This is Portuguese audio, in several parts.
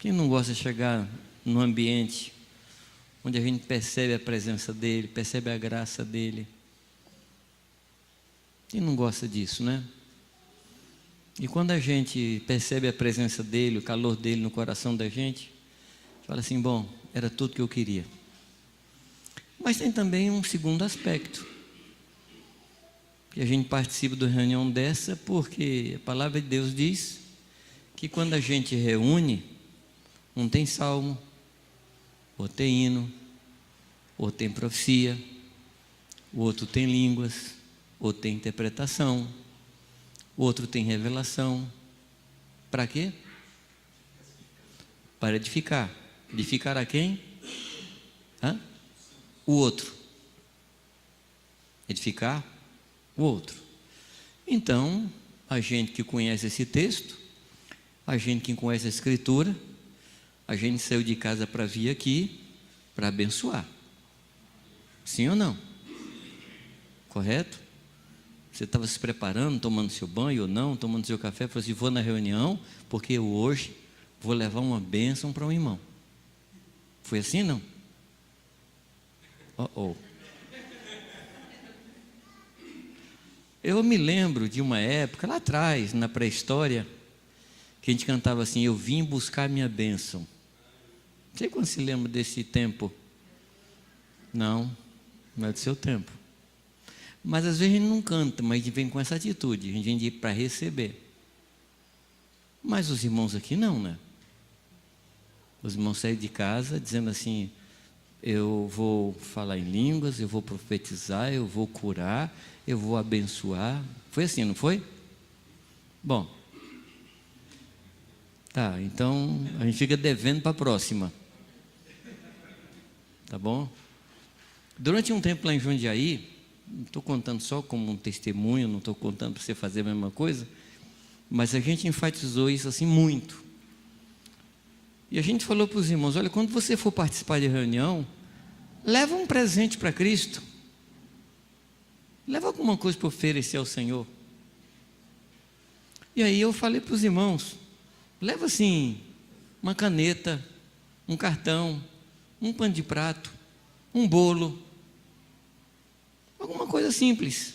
Quem não gosta de chegar num ambiente onde a gente percebe a presença dEle, percebe a graça dEle? Quem não gosta disso, né? E quando a gente percebe a presença dEle, o calor dEle no coração da gente, fala assim, bom, era tudo que eu queria. Mas tem também um segundo aspecto. E a gente participa de uma reunião dessa porque a palavra de Deus diz que quando a gente reúne, um tem salmo, outro tem hino, outro tem profecia, o outro tem línguas, outro tem interpretação, outro tem revelação. Para quê? Para edificar. Edificar a quem? O outro. Edificar o outro. Então, a gente que conhece esse texto, a gente que conhece a Escritura, a gente saiu de casa para vir aqui para abençoar. Sim ou não? Correto? Você estava se preparando, tomando seu banho ou não, tomando seu café, falou assim, vou na reunião, porque eu hoje vou levar uma bênção para um irmão. Foi assim, não? Eu me lembro de uma época, lá atrás, na pré-história, que a gente cantava assim, eu vim buscar minha bênção. Não sei quando se lembra desse tempo. Não é do seu tempo. Mas às vezes a gente não canta, mas a gente vem com essa atitude, a gente vem para receber. Mas os irmãos aqui não, né? Os irmãos saem de casa dizendo assim, eu vou falar em línguas, eu vou profetizar, eu vou curar, eu vou abençoar. Foi assim, não foi? Bom. Tá, então a gente fica devendo para a próxima. Tá bom? Durante um tempo lá em Jundiaí, não estou contando só como um testemunho, não estou contando para você fazer a mesma coisa, mas a gente enfatizou isso assim muito. E a gente falou para os irmãos, olha, quando você for participar de reunião, leva um presente para Cristo. Leva alguma coisa para oferecer ao Senhor. E aí eu falei para os irmãos, leva assim, uma caneta, um cartão, um pano de prato, um bolo, alguma coisa simples,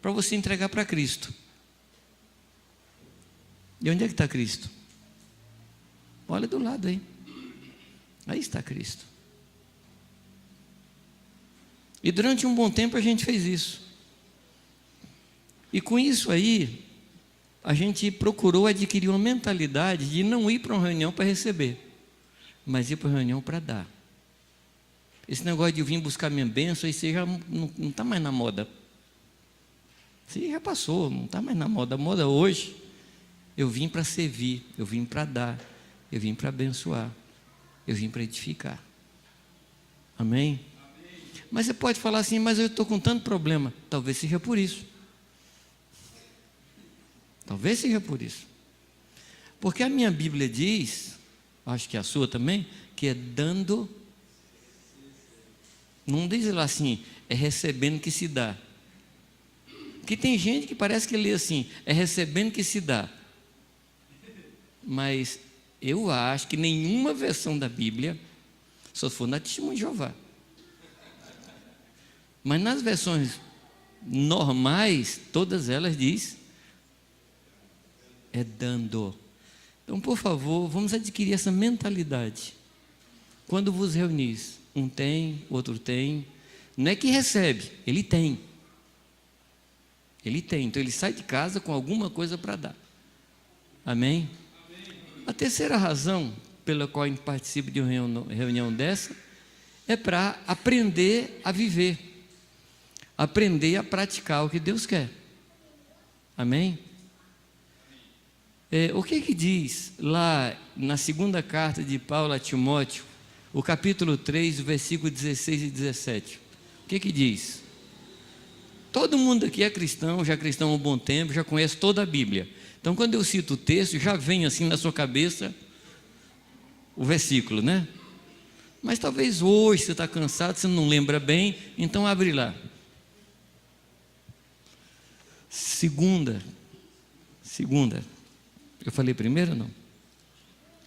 para você entregar para Cristo. E onde é que está Cristo? Olha do lado aí. Aí está Cristo. E durante um bom tempo a gente fez isso. E com isso aí, a gente procurou adquirir uma mentalidade de não ir para uma reunião para receber, mas ir para uma reunião para dar. Esse negócio de eu vir buscar minha bênção, isso já não está mais na moda. Isso já passou, não está mais na moda. A moda hoje, eu vim para servir, eu vim para dar, eu vim para abençoar, eu vim para edificar. Amém? Mas você pode falar assim, mas eu estou com tanto problema. Talvez seja por isso. Talvez seja por isso. Porque a minha Bíblia diz, acho que a sua também, que é dando. Não diz lá assim, é recebendo que se dá. Porque tem gente que parece que lê assim, é recebendo que se dá. Mas eu acho que nenhuma versão da Bíblia, só se for na Testemunha de Jeová. Mas nas versões normais, todas elas diz é dando. Então, por favor, vamos adquirir essa mentalidade. Quando vos reunis, um tem, outro tem. Não é que recebe, ele tem. Ele tem, então ele sai de casa com alguma coisa para dar. Amém? A terceira razão pela qual a gente participa de uma reunião dessa é para aprender a viver, aprender a praticar o que Deus quer. Amém? O que diz lá na segunda carta de Paulo a Timóteo, o capítulo 3, o versículo 16 e 17? O que diz? Todo mundo aqui é cristão, já cristão há um bom tempo, já conhece toda a Bíblia. Então, quando eu cito o texto, já vem assim na sua cabeça o versículo, né? Mas talvez hoje você está cansado, você não lembra bem, então abre lá. Segunda. Eu falei primeiro ou não?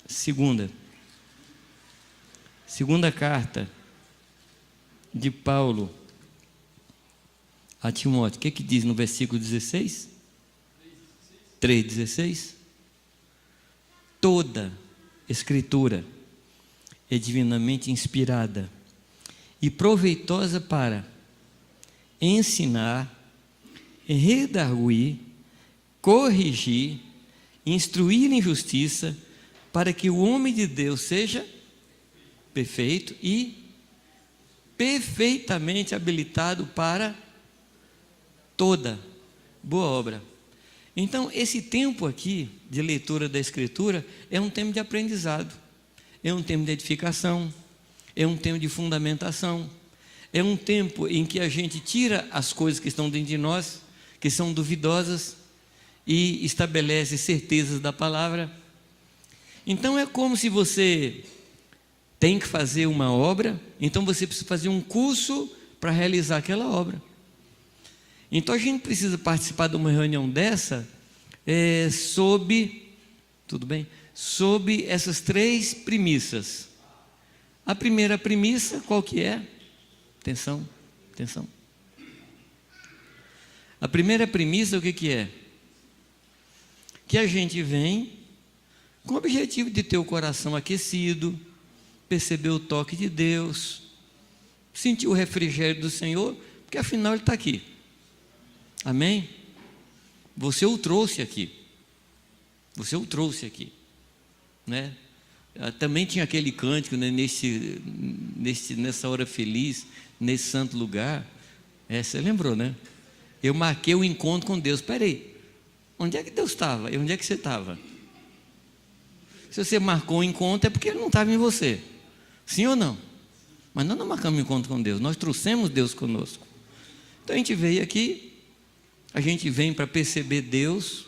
Segunda. Segunda carta de Paulo a Timóteo. O que diz no versículo 16? 3,16. Toda Escritura é divinamente inspirada e proveitosa para ensinar, redarguir, corrigir, instruir em justiça, para que o homem de Deus seja perfeito e perfeitamente habilitado para toda boa obra. Então, esse tempo aqui de leitura da Escritura é um tempo de aprendizado, é um tempo de edificação, é um tempo de fundamentação, é um tempo em que a gente tira as coisas que estão dentro de nós, que são duvidosas, e estabelece certezas da palavra. Então, é como se você tem que fazer uma obra, então você precisa fazer um curso para realizar aquela obra. Então a gente precisa participar de uma reunião dessa sob essas 3 premissas. A primeira premissa, qual que é? Atenção. A primeira premissa, o que é? Que a gente vem com o objetivo de ter o coração aquecido, perceber o toque de Deus, sentir o refrigério do Senhor, porque afinal Ele está aqui. Amém? Você o trouxe aqui. Né? Também tinha aquele cântico, né, nessa hora feliz, nesse santo lugar. Você lembrou, né? Eu marquei o encontro com Deus. Espera aí, onde é que Deus estava? E onde é que você estava? Se você marcou o encontro, é porque Ele não estava em você. Sim ou não? Mas nós não marcamos o encontro com Deus, nós trouxemos Deus conosco. Então a gente veio aqui, a gente vem para perceber Deus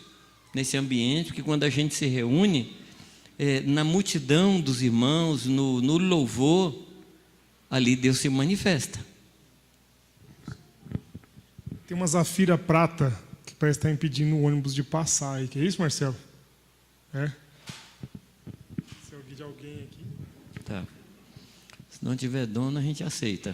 nesse ambiente, porque quando a gente se reúne, na multidão dos irmãos, no louvor, ali Deus se manifesta. Tem uma Zafira prata que parece estar impedindo o ônibus de passar aí. Que é isso, Marcelo? Se é de alguém aqui. Tá. Se não tiver dono, a gente aceita.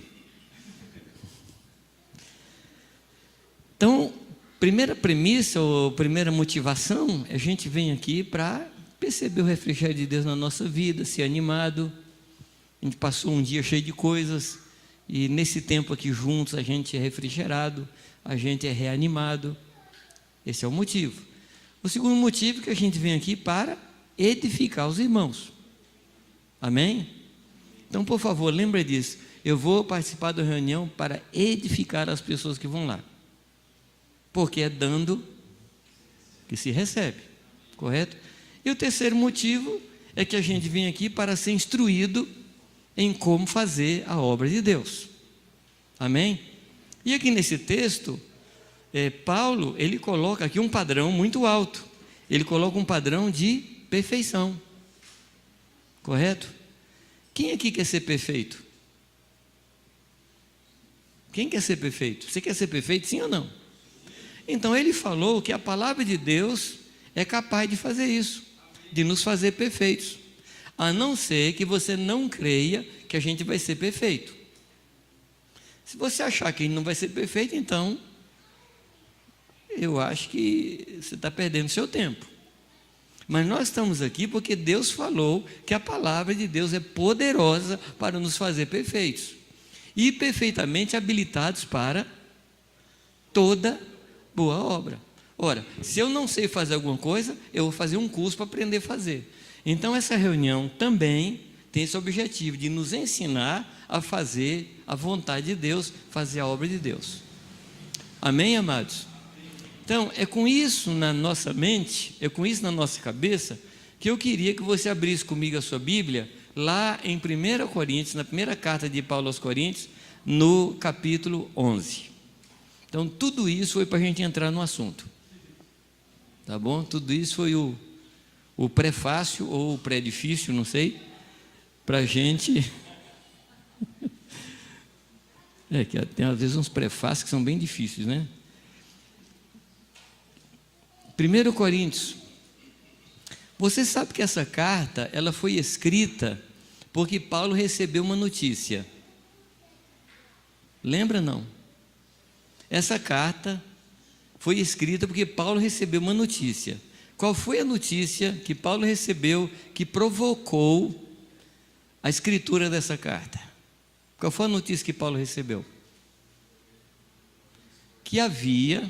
Então, primeira premissa ou primeira motivação, a gente vem aqui para perceber o refrigério de Deus na nossa vida, ser animado. A gente passou um dia cheio de coisas e nesse tempo aqui juntos a gente é refrigerado, a gente é reanimado. Esse é o motivo. O segundo motivo é que a gente vem aqui para edificar os irmãos. Amém? Então, por favor, lembre disso. Eu vou participar da reunião para edificar as pessoas que vão lá. Porque é dando que se recebe, correto? E o terceiro motivo é que a gente vem aqui para ser instruído em como fazer a obra de Deus. Amém? E aqui nesse texto, Paulo, ele coloca aqui um padrão muito alto. Ele coloca um padrão de perfeição. Correto? Quem aqui quer ser perfeito? Quem quer ser perfeito? Você quer ser perfeito, sim ou não? Então ele falou que a palavra de Deus é capaz de fazer isso, de nos fazer perfeitos, a não ser que você não creia que a gente vai ser perfeito. Se você achar que a gente não vai ser perfeito, então eu acho que você está perdendo seu tempo. Mas nós estamos aqui porque Deus falou que a palavra de Deus é poderosa para nos fazer perfeitos e perfeitamente habilitados para toda boa obra. Ora, se eu não sei fazer alguma coisa, eu vou fazer um curso para aprender a fazer. Então essa reunião também tem esse objetivo de nos ensinar a fazer a vontade de Deus, fazer a obra de Deus. Amém, amados? Então, é com isso na nossa mente, é com isso na nossa cabeça, que eu queria que você abrisse comigo a sua Bíblia, lá em 1 Coríntios, na primeira carta de Paulo aos Coríntios, no capítulo 11. Então, tudo isso foi para a gente entrar no assunto. Tá bom? Tudo isso foi o prefácio ou o pré-edifício, não sei, para a gente... que tem às vezes uns prefácios que são bem difíceis, né? 1 Coríntios, você sabe que essa carta ela foi escrita porque Paulo recebeu uma notícia. Lembra não? Essa carta foi escrita porque Paulo recebeu uma notícia. Qual foi a notícia que Paulo recebeu que provocou a escritura dessa carta? Qual foi a notícia que Paulo recebeu? Que havia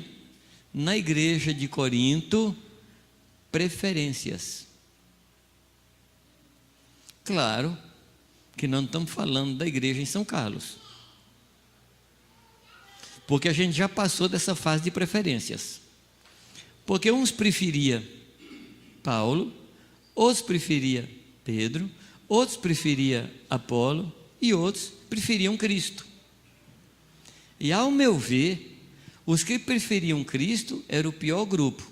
na igreja de Corinto preferências. Claro que não estamos falando da igreja em São Carlos, porque a gente já passou dessa fase de preferências. Porque uns preferia Paulo, outros preferia Pedro, outros preferia Apolo e outros preferiam Cristo. E ao meu ver, os que preferiam Cristo era o pior grupo.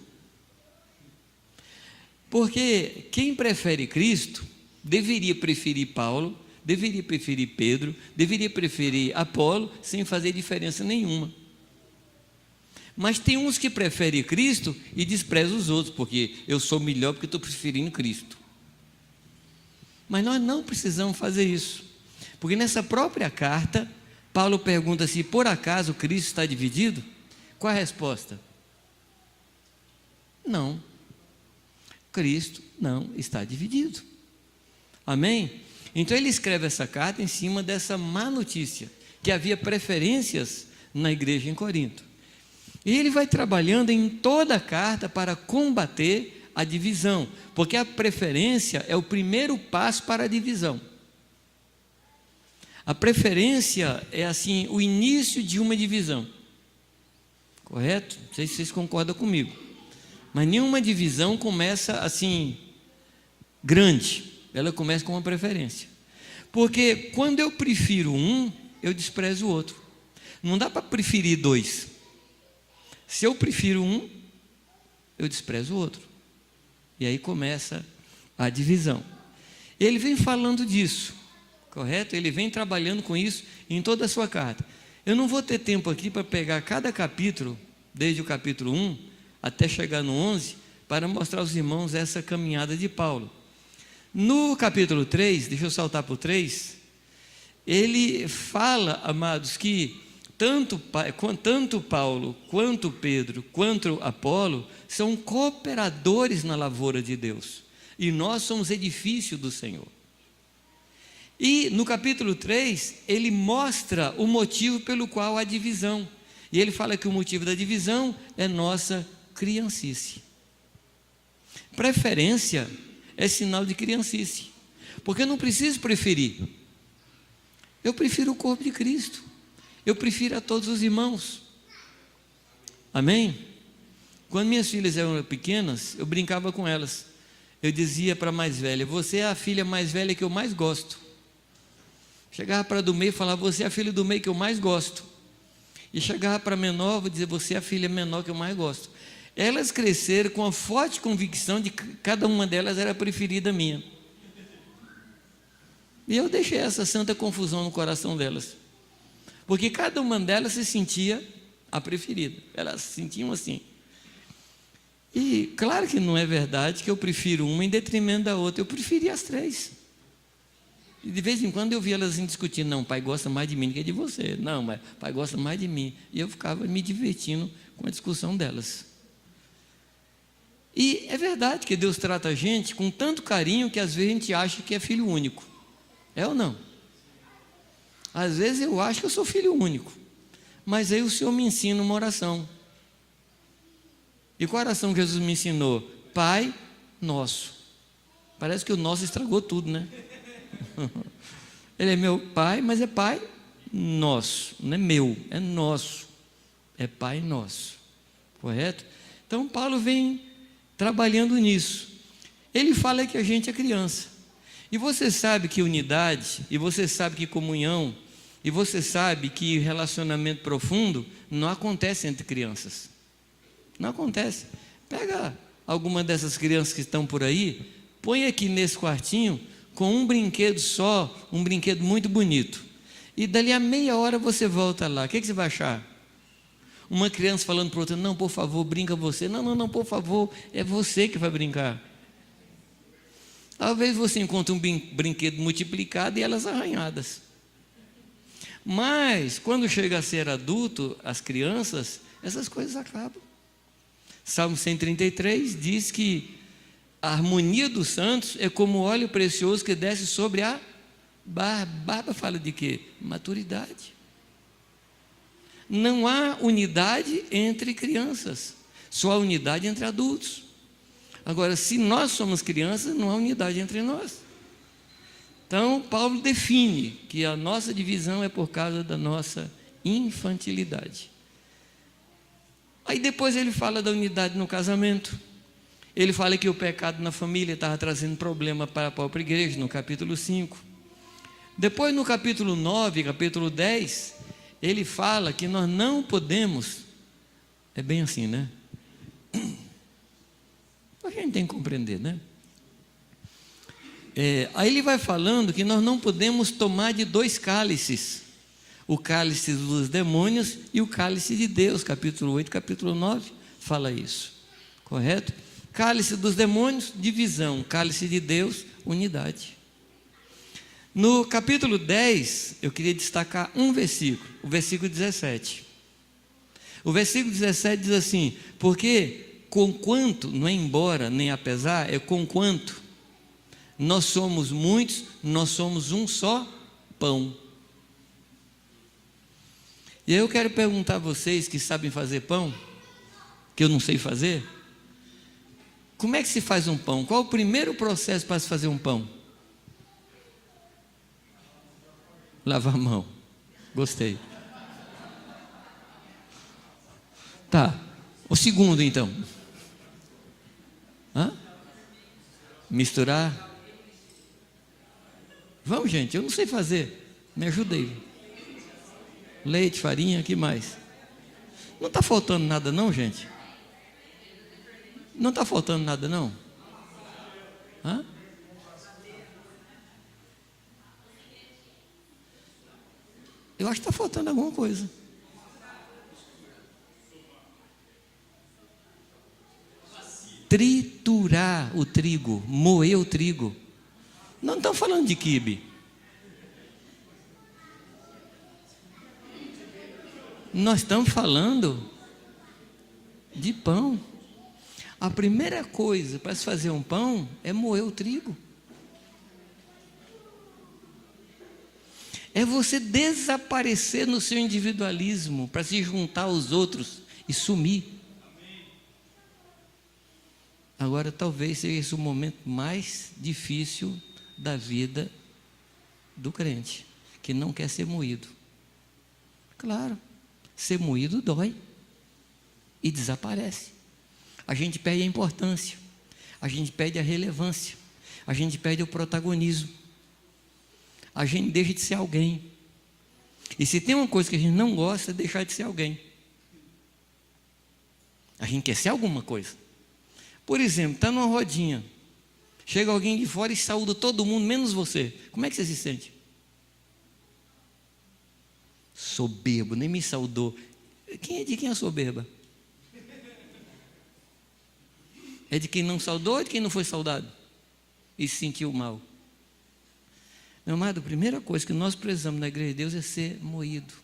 Porque quem prefere Cristo deveria preferir Paulo, deveria preferir Pedro, deveria preferir Apolo, sem fazer diferença nenhuma. Mas tem uns que preferem Cristo e desprezam os outros, porque eu sou melhor porque estou preferindo Cristo. Mas nós não precisamos fazer isso, porque nessa própria carta, Paulo pergunta se por acaso Cristo está dividido. Qual a resposta? Não, Cristo não está dividido. Amém? Então ele escreve essa carta em cima dessa má notícia, que havia preferências na igreja em Corinto. E ele vai trabalhando em toda a carta para combater a divisão, porque a preferência é o primeiro passo para a divisão. A preferência é assim, o início de uma divisão. Correto? Não sei se vocês concordam comigo. Mas nenhuma divisão começa assim, grande. Ela começa com uma preferência. Porque quando eu prefiro um, eu desprezo o outro. Não dá para preferir dois. Se eu prefiro um, eu desprezo o outro. E aí começa a divisão. Ele vem falando disso, correto? Ele vem trabalhando com isso em toda a sua carta. Eu não vou ter tempo aqui para pegar cada capítulo, desde o capítulo 1 até chegar no 11, para mostrar aos irmãos essa caminhada de Paulo. No capítulo 3, deixa eu saltar para o 3, ele fala, amados, que tanto Paulo, quanto Pedro, quanto Apolo, são cooperadores na lavoura de Deus, e nós somos edifício do Senhor. E no capítulo 3, ele mostra o motivo pelo qual há divisão, e ele fala que o motivo da divisão é nossa criancice. Preferência é sinal de criancice, porque eu não preciso preferir, eu prefiro o corpo de Cristo, eu prefiro a todos os irmãos. Amém? Quando minhas filhas eram pequenas, eu brincava com elas, eu dizia para a mais velha: você é a filha mais velha que eu mais gosto. Chegava para a do meio e falava: você é a filha do meio que eu mais gosto. E chegava para a menor, vou dizer: você é a filha menor que eu mais gosto. Elas cresceram com a forte convicção de que cada uma delas era a preferida minha. E eu deixei essa santa confusão no coração delas, porque cada uma delas se sentia a preferida, elas se sentiam assim. E claro que não é verdade que eu prefiro uma em detrimento da outra, eu preferi as três. E de vez em quando eu via elas discutindo: não, o pai gosta mais de mim do que de você. Não, mas o pai gosta mais de mim. E eu ficava me divertindo com a discussão delas. E é verdade que Deus trata a gente com tanto carinho que às vezes a gente acha que é filho único. É ou não? Às vezes eu acho que eu sou filho único, mas aí o Senhor me ensina uma oração. E qual oração que Jesus me ensinou? Pai Nosso. Parece que o nosso estragou tudo, né? Ele é meu pai, mas é Pai Nosso. Não é meu, é nosso. É Pai Nosso. Correto? Então Paulo vem trabalhando nisso. Ele fala que a gente é criança. E você sabe que unidade, e você sabe que comunhão, e você sabe que relacionamento profundo não acontece entre crianças. Não acontece. Pega alguma dessas crianças que estão por aí, põe aqui nesse quartinho com um brinquedo só, um brinquedo muito bonito. E dali a meia hora você volta lá. O que você vai achar? Uma criança falando para outra: não, por favor, brinca você. Não, por favor, é você que vai brincar. Talvez você encontre um brinquedo multiplicado e elas arranhadas. Mas, quando chega a ser adulto, as crianças, essas coisas acabam. Salmo 133 diz que a harmonia dos santos é como óleo precioso que desce sobre a barba. Barba fala de quê? Maturidade. Não há unidade entre crianças, só há unidade entre adultos. Agora, se nós somos crianças, não há unidade entre nós. Então, Paulo define que a nossa divisão é por causa da nossa infantilidade. Aí depois ele fala da unidade no casamento. Ele fala que o pecado na família estava trazendo problema para a própria igreja, no capítulo 5. Depois, no capítulo 9, capítulo 10, ele fala que nós não podemos, é bem assim, né? A gente tem que compreender, né? Aí ele vai falando que nós não podemos tomar de dois cálices, o cálice dos demônios e o cálice de Deus, capítulo 8, capítulo 9, fala isso, correto? Cálice dos demônios, divisão, cálice de Deus, unidade. No capítulo 10, eu queria destacar um versículo, o versículo 17. O versículo 17 diz assim: porque conquanto, não é embora nem apesar, é conquanto nós somos muitos, nós somos um só pão. E aí eu quero perguntar a vocês que sabem fazer pão, que eu não sei fazer, como é que se faz um pão? Qual o primeiro processo para se fazer um pão? Lavar a mão. Gostei. Tá. O segundo, então. Misturar. Vamos, gente, eu não sei fazer. Me ajuda aí. Leite, farinha, o que mais? Não está faltando nada não, gente? Não está faltando nada não? Eu acho que está faltando alguma coisa. Triturar o trigo, moer o trigo. Não estamos falando de quibe. Nós estamos falando de pão. A primeira coisa para se fazer um pão é moer o trigo. É você desaparecer no seu individualismo para se juntar aos outros e sumir. Agora, talvez seja esse o momento mais difícil da vida do crente, que não quer ser moído. Claro, ser moído dói e desaparece. A gente perde a importância, a gente perde a relevância, a gente perde o protagonismo, a gente deixa de ser alguém. E se tem uma coisa que a gente não gosta, é deixar de ser alguém. A gente quer ser alguma coisa. Por exemplo, está numa rodinha, chega alguém de fora e saúda todo mundo, menos você. Como é que você se sente? Soberbo, nem me saudou. De quem é a soberba? É de quem não saudou ou de quem não foi saudado? E se sentiu mal? Meu amado, a primeira coisa que nós precisamos na igreja de Deus é ser moído.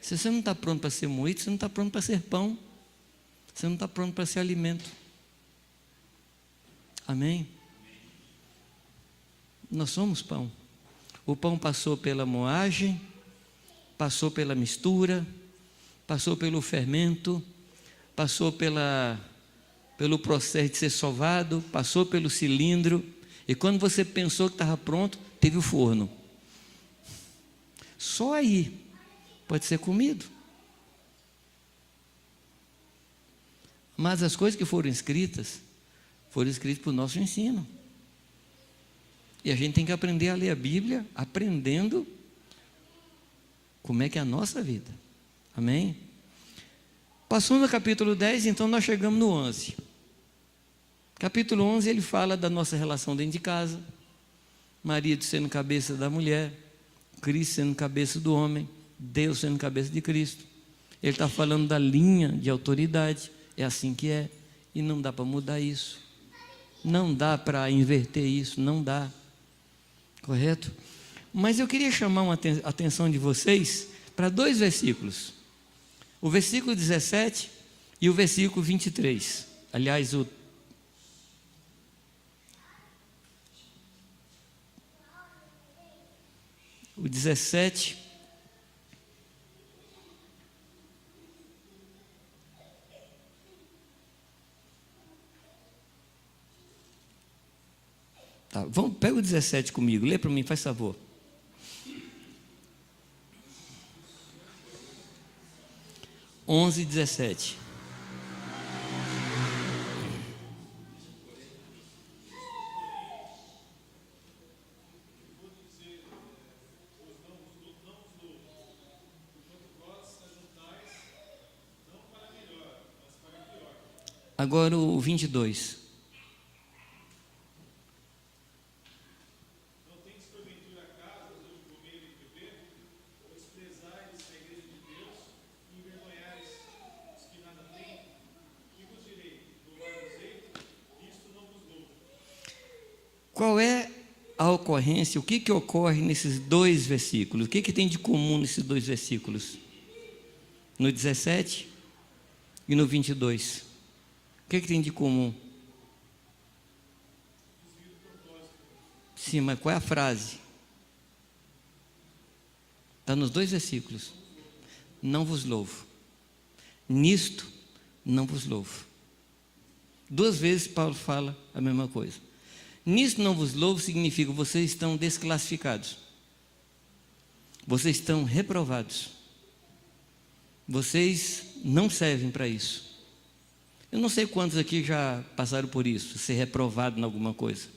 Se você não está pronto para ser moído, você não está pronto para ser pão. Você não está pronto para ser alimento. Amém? Nós somos pão. O pão passou pela moagem, passou pela mistura, passou pelo fermento, passou pelo processo de ser sovado, passou pelo cilindro, e quando você pensou que estava pronto, teve o forno. Só aí pode ser comido. Mas as coisas que foram escritas para o nosso ensino. E a gente tem que aprender a ler a Bíblia, aprendendo como é que é a nossa vida. Amém? Passando no capítulo 10, então nós chegamos no 11. Capítulo 11, ele fala da nossa relação dentro de casa. Marido sendo cabeça da mulher, Cristo sendo cabeça do homem, Deus sendo cabeça de Cristo. Ele está falando da linha de autoridade. É assim que é, e não dá para mudar isso. Não dá para inverter isso, não dá. Correto? Mas eu queria chamar a atenção de vocês para 2 versículos. O versículo 17 e o versículo 23. Aliás, o 17. Tá, pega o 17 comigo, lê para mim, faz favor. Onze e 17. Agora o 22. Qual é a ocorrência, o que ocorre nesses 2 versículos? O que tem de comum nesses 2 versículos? No 17 e no 22. O que tem de comum? Sim, mas qual é a frase? Está nos 2 versículos. Não vos louvo. Nisto não vos louvo. 2 vezes Paulo fala a mesma coisa. Nisto não vos louvo significa vocês estão desclassificados. Vocês estão reprovados. Vocês não servem para isso. Eu não sei quantos aqui já passaram por isso, ser reprovado em alguma coisa.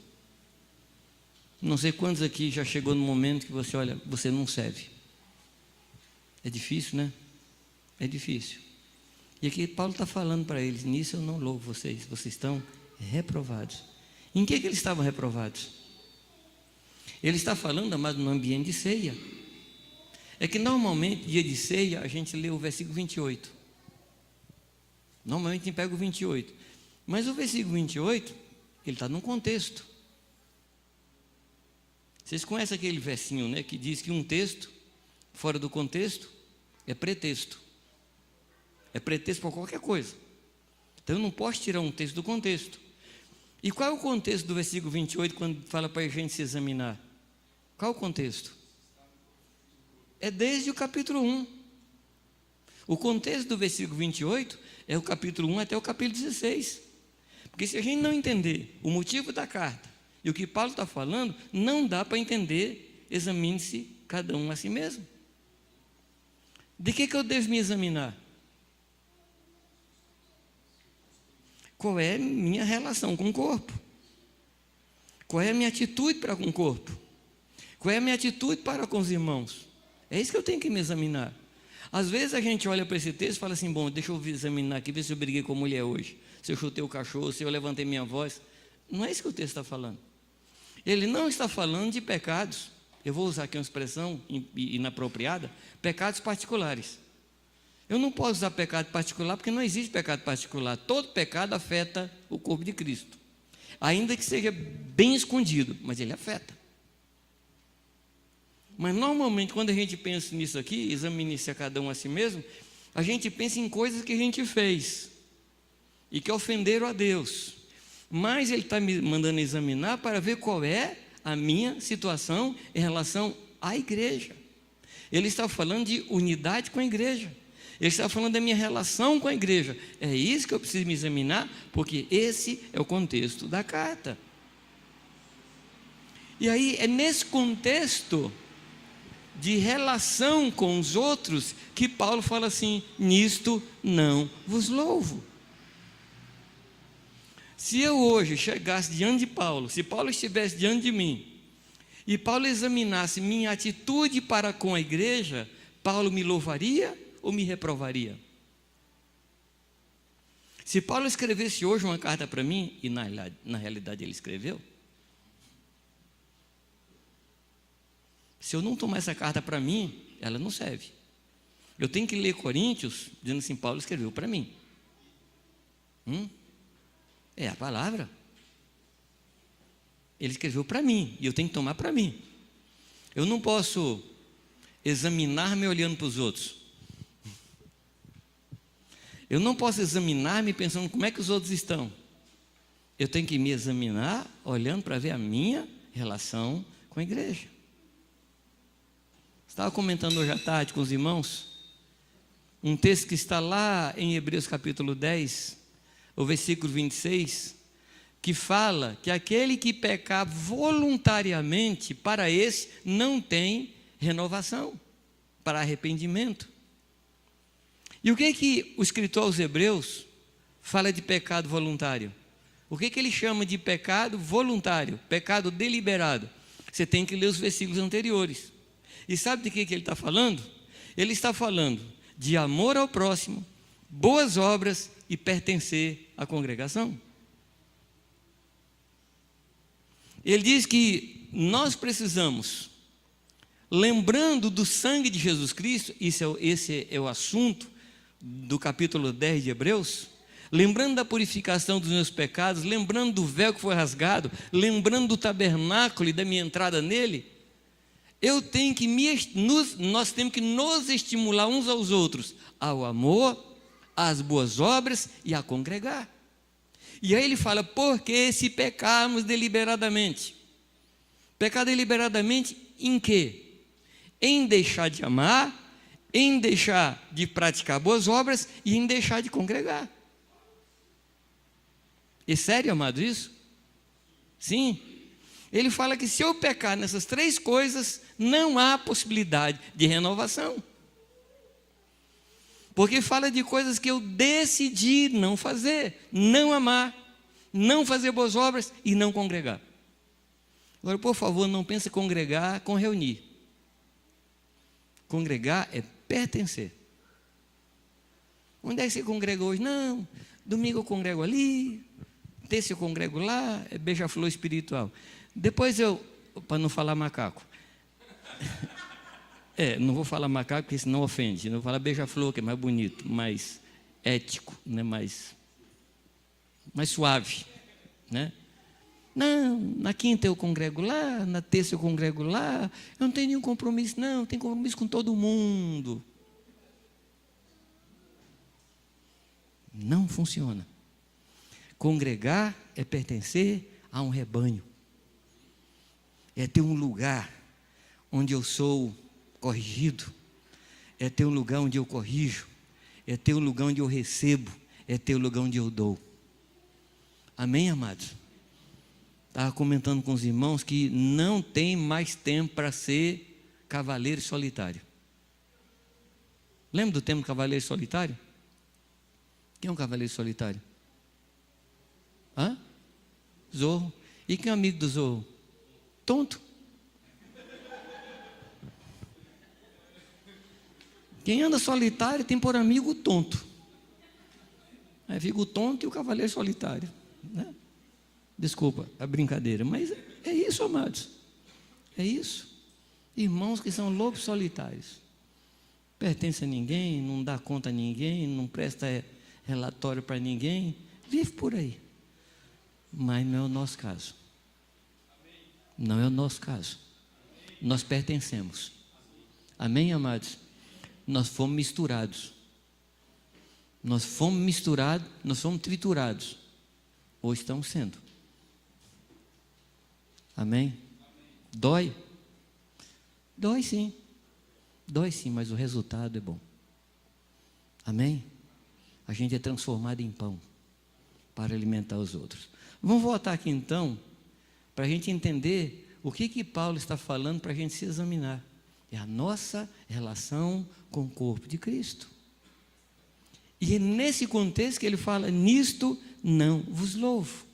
Não sei quantos aqui já chegou no momento que você olha, você não serve. É difícil, né? É difícil. E aqui Paulo está falando para eles, nisso eu não louvo vocês, vocês estão reprovados. Em que eles estavam reprovados? Ele está falando, mas no ambiente de ceia. É que normalmente, dia de ceia, a gente lê o versículo 28. Normalmente a gente pega o 28. Mas o versículo 28, ele está num contexto. Vocês conhecem aquele versinho, né, que diz que um texto, fora do contexto, é pretexto. É pretexto para qualquer coisa. Então eu não posso tirar um texto do contexto. E qual é o contexto do versículo 28 quando fala para a gente se examinar? Qual é o contexto? É desde o capítulo 1. O contexto do versículo 28 é o capítulo 1 até o capítulo 16. Porque se a gente não entender o motivo da carta e o que Paulo está falando, não dá para entender, examine-se cada um a si mesmo. De que eu devo me examinar? Qual é a minha relação com o corpo? Qual é a minha atitude para com o corpo? Qual é a minha atitude para com os irmãos? É isso que eu tenho que me examinar. Às vezes a gente olha para esse texto e fala assim, bom, deixa eu examinar aqui, ver se eu briguei com a mulher hoje, se eu chutei o cachorro, se eu levantei minha voz. Não é isso que o texto está falando. Ele não está falando de pecados, eu vou usar aqui uma expressão inapropriada, pecados particulares. Eu não posso usar pecado particular porque não existe pecado particular. Todo pecado afeta o corpo de Cristo. Ainda que seja bem escondido, mas ele afeta. Mas normalmente quando a gente pensa nisso aqui, examine-se a cada um a si mesmo, a gente pensa em coisas que a gente fez e que ofenderam a Deus. Mas ele está me mandando examinar para ver qual é a minha situação em relação à igreja. Ele está falando de unidade com a igreja. Ele está falando da minha relação com a igreja. É isso que eu preciso me examinar, porque esse é o contexto da carta. E aí, é nesse contexto de relação com os outros que Paulo fala assim, nisto não vos louvo. Se eu hoje chegasse diante de Paulo, se Paulo estivesse diante de mim, e Paulo examinasse minha atitude para com a igreja, Paulo me louvaria ou me reprovaria? Se Paulo escrevesse hoje uma carta para mim, e na realidade ele escreveu, se eu não tomar essa carta para mim, ela não serve. Eu tenho que ler Coríntios, dizendo assim, Paulo escreveu para mim. É a palavra. Ele escreveu para mim, e eu tenho que tomar para mim. Eu não posso examinar-me olhando para os outros. Eu não posso examinar-me pensando como é que os outros estão. Eu tenho que me examinar olhando para ver a minha relação com a igreja. Estava comentando hoje à tarde com os irmãos um texto que está lá em Hebreus capítulo 10, o versículo 26, que fala que aquele que pecar voluntariamente, para esse não tem renovação, para arrependimento. E o que o escritor aos Hebreus fala de pecado voluntário? O que ele chama de pecado voluntário, pecado deliberado? Você tem que ler os versículos anteriores. E sabe de que ele está falando? Ele está falando de amor ao próximo, boas obras e pertencer à congregação. Ele diz que nós precisamos, lembrando do sangue de Jesus Cristo, esse é o assunto do capítulo 10 de Hebreus, lembrando da purificação dos meus pecados, lembrando do véu que foi rasgado, lembrando do tabernáculo e da minha entrada nele, nós temos que nos estimular uns aos outros ao amor, às boas obras e a congregar. E aí ele fala, porque se pecarmos deliberadamente? Pecar deliberadamente em quê? Em deixar de amar, em deixar de praticar boas obras e em deixar de congregar. É sério, amados, isso? Sim. Ele fala que se eu pecar nessas três coisas, não há possibilidade de renovação. Porque fala de coisas que eu decidi não fazer, não amar, não fazer boas obras e não congregar. Agora, por favor, não pense congregar com reunir. Congregar é pertencer. Onde é que você congrega hoje? Não, domingo eu congrego ali, terça eu congrego lá, é beija-flor espiritual. Depois para não falar macaco. Não vou falar macaco porque senão ofende. Não vou falar beija-flor, que é mais bonito, mais ético, né? mais suave, né? Não, na quinta eu congrego lá, na terça eu congrego lá, eu não tenho nenhum compromisso, não, tenho compromisso com todo mundo. Não funciona. Congregar é pertencer a um rebanho, é ter um lugar onde eu sou corrigido, é ter um lugar onde eu corrijo, é ter um lugar onde eu recebo, é ter um lugar onde eu dou. Amém, amados? Estava comentando com os irmãos que não tem mais tempo para ser cavaleiro solitário. Lembra do termo cavaleiro solitário? Quem é um cavaleiro solitário? Zorro. E quem é amigo do Zorro? Tonto. Quem anda solitário tem por amigo o tonto. Aí fica o tonto e o cavaleiro solitário, né? Desculpa a brincadeira, mas é isso, amados. É isso. Irmãos que são lobos solitários. Pertence a ninguém, não dá conta a ninguém, não presta relatório para ninguém, vive por aí. Mas não é o nosso caso. Não é o nosso caso. Nós pertencemos. Amém, amados? Nós fomos misturados. Nós fomos misturados, nós fomos triturados. Ou estamos sendo. Amém? Dói? Dói sim. Dói sim, mas o resultado é bom. Amém? A gente é transformado em pão para alimentar os outros. Vamos voltar aqui então, para a gente entender o que Paulo está falando para a gente se examinar. É a nossa relação com o corpo de Cristo. E é nesse contexto que ele fala, nisto não vos louvo.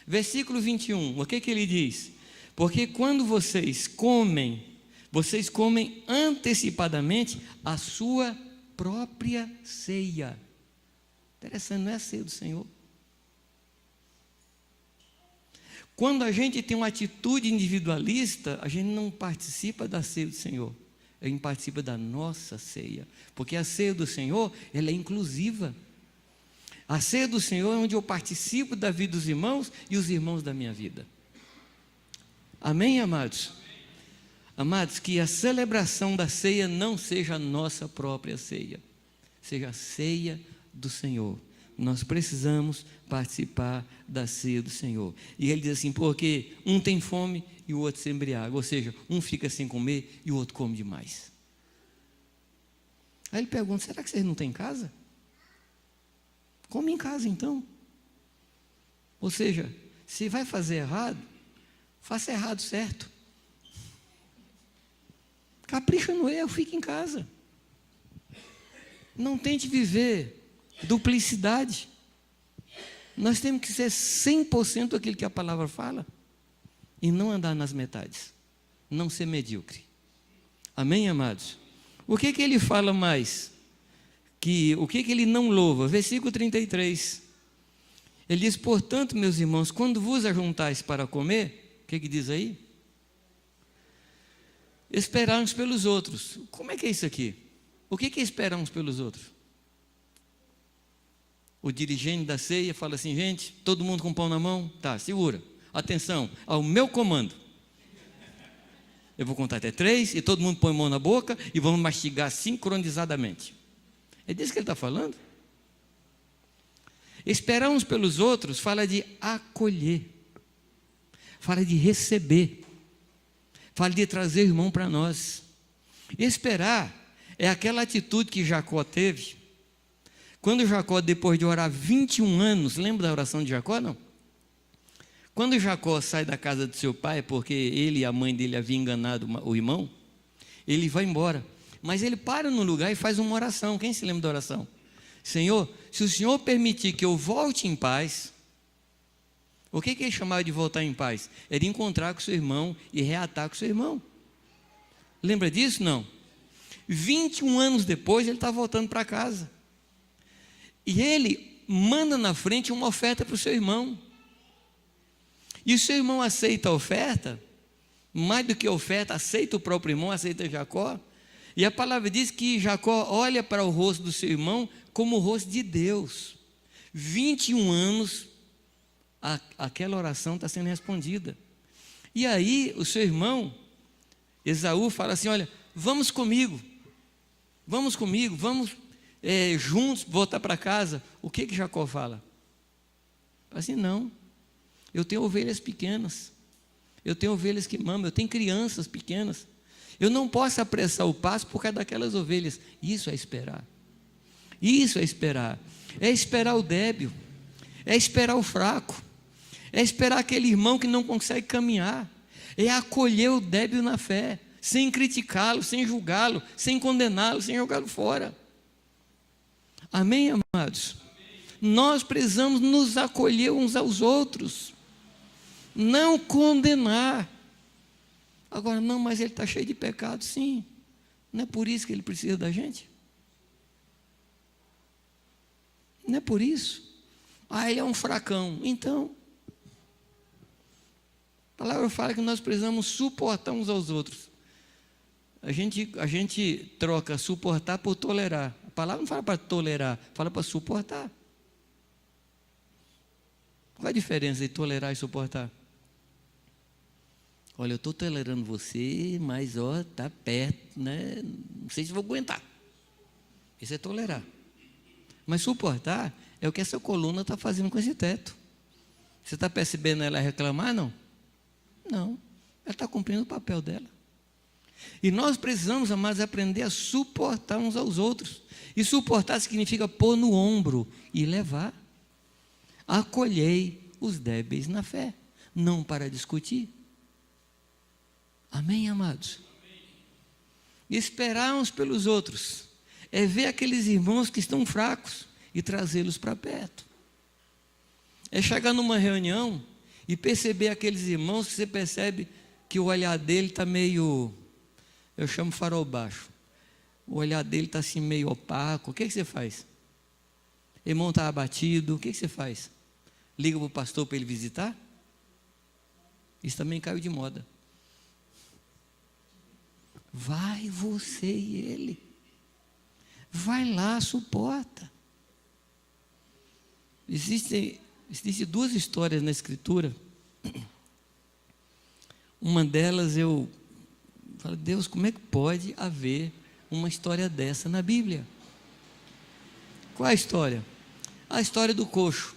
Versículo 21, o que ele diz? Porque quando vocês comem antecipadamente a sua própria ceia. Interessante, não é a ceia do Senhor. Quando a gente tem uma atitude individualista, a gente não participa da ceia do Senhor. A gente participa da nossa ceia. Porque a ceia do Senhor, ela é inclusiva. A ceia do Senhor é onde eu participo da vida dos irmãos e os irmãos da minha vida. Amém, amados? Amados, que a celebração da ceia não seja a nossa própria ceia, seja a ceia do Senhor. Nós precisamos participar da ceia do Senhor. E ele diz assim, porque um tem fome e o outro se embriaga, ou seja, um fica sem comer e o outro come demais. Aí ele pergunta, será que vocês não têm casa? Come em casa então. Ou seja, se vai fazer errado, faça errado certo. Capricha no erro, fique em casa. Não tente viver duplicidade. Nós temos que ser 100% aquilo que a palavra fala e não andar nas metades, não ser medíocre. Amém, amados? O que ele fala mais? O que ele não louva? Versículo 33. Ele diz, portanto, meus irmãos, quando vos ajuntais para comer, o que diz aí? Esperar uns pelos outros. Como é que é isso aqui? O que é esperar uns pelos outros? O dirigente da ceia fala assim, gente, todo mundo com pão na mão? Tá, segura. Atenção, ao meu comando. Eu vou contar até 3 e todo mundo põe a mão na boca e vamos mastigar sincronizadamente. É disso que ele está falando? Esperar uns pelos outros fala de acolher, fala de receber, fala de trazer o irmão para nós. Esperar é aquela atitude que Jacó teve. Quando Jacó, depois de orar 21 anos, lembra da oração de Jacó, não? Quando Jacó sai da casa de seu pai, porque ele e a mãe dele haviam enganado o irmão, ele vai embora. Mas ele para no lugar e faz uma oração. Quem se lembra da oração? Senhor, se o Senhor permitir que eu volte em paz, o que ele chamava de voltar em paz? Era encontrar com seu irmão e reatar com seu irmão. Lembra disso? Não. 21 anos depois, ele está voltando para casa. E ele manda na frente uma oferta para o seu irmão. E o seu irmão aceita a oferta, mais do que a oferta, aceita o próprio irmão, aceita Jacó. E a palavra diz que Jacó olha para o rosto do seu irmão como o rosto de Deus. 21 anos, aquela oração está sendo respondida. E aí o seu irmão, Esaú, fala assim, olha, vamos comigo, vamos juntos voltar para casa. O que Jacó fala? Fala assim, não, eu tenho ovelhas pequenas, eu tenho ovelhas que mamam, eu tenho crianças pequenas, eu não posso apressar o passo por causa daquelas ovelhas. Isso é esperar, é esperar o débil, é esperar o fraco, é esperar aquele irmão que não consegue caminhar, é acolher o débil na fé, sem criticá-lo, sem julgá-lo, sem condená-lo, sem jogá-lo fora. Amém, amados? Nós precisamos nos acolher uns aos outros, não condenar. Agora, não, mas ele está cheio de pecado. Sim, não é por isso que ele precisa da gente? Não é por isso? Ele é um fracão. Então, a palavra fala que nós precisamos suportar uns aos outros. A gente troca suportar por tolerar. A palavra não fala para tolerar, fala para suportar. Qual a diferença de tolerar e suportar? Olha, eu estou tolerando você, mas está perto, né? Não sei se vou aguentar. Isso é tolerar. Mas suportar é o que essa coluna está fazendo com esse teto. Você está percebendo ela reclamar, não? Não, ela está cumprindo o papel dela. E nós precisamos, amados, aprender a suportar uns aos outros. E suportar significa pôr no ombro e levar. Acolhei os débeis na fé, não para discutir. Amém, amados? Esperar uns pelos outros é ver aqueles irmãos que estão fracos e trazê-los para perto. É chegar numa reunião e perceber aqueles irmãos que você percebe que o olhar dele está meio, eu chamo farol baixo. O olhar dele está assim meio opaco. O que você faz? O irmão está abatido. O que você faz? Liga para o pastor para ele visitar? Isso também caiu de moda. Vai você e ele. Vai lá, suporta. Existem duas histórias na Escritura. Uma delas eu falo, Deus, como é que pode haver uma história dessa na Bíblia? Qual é a história? A história do coxo,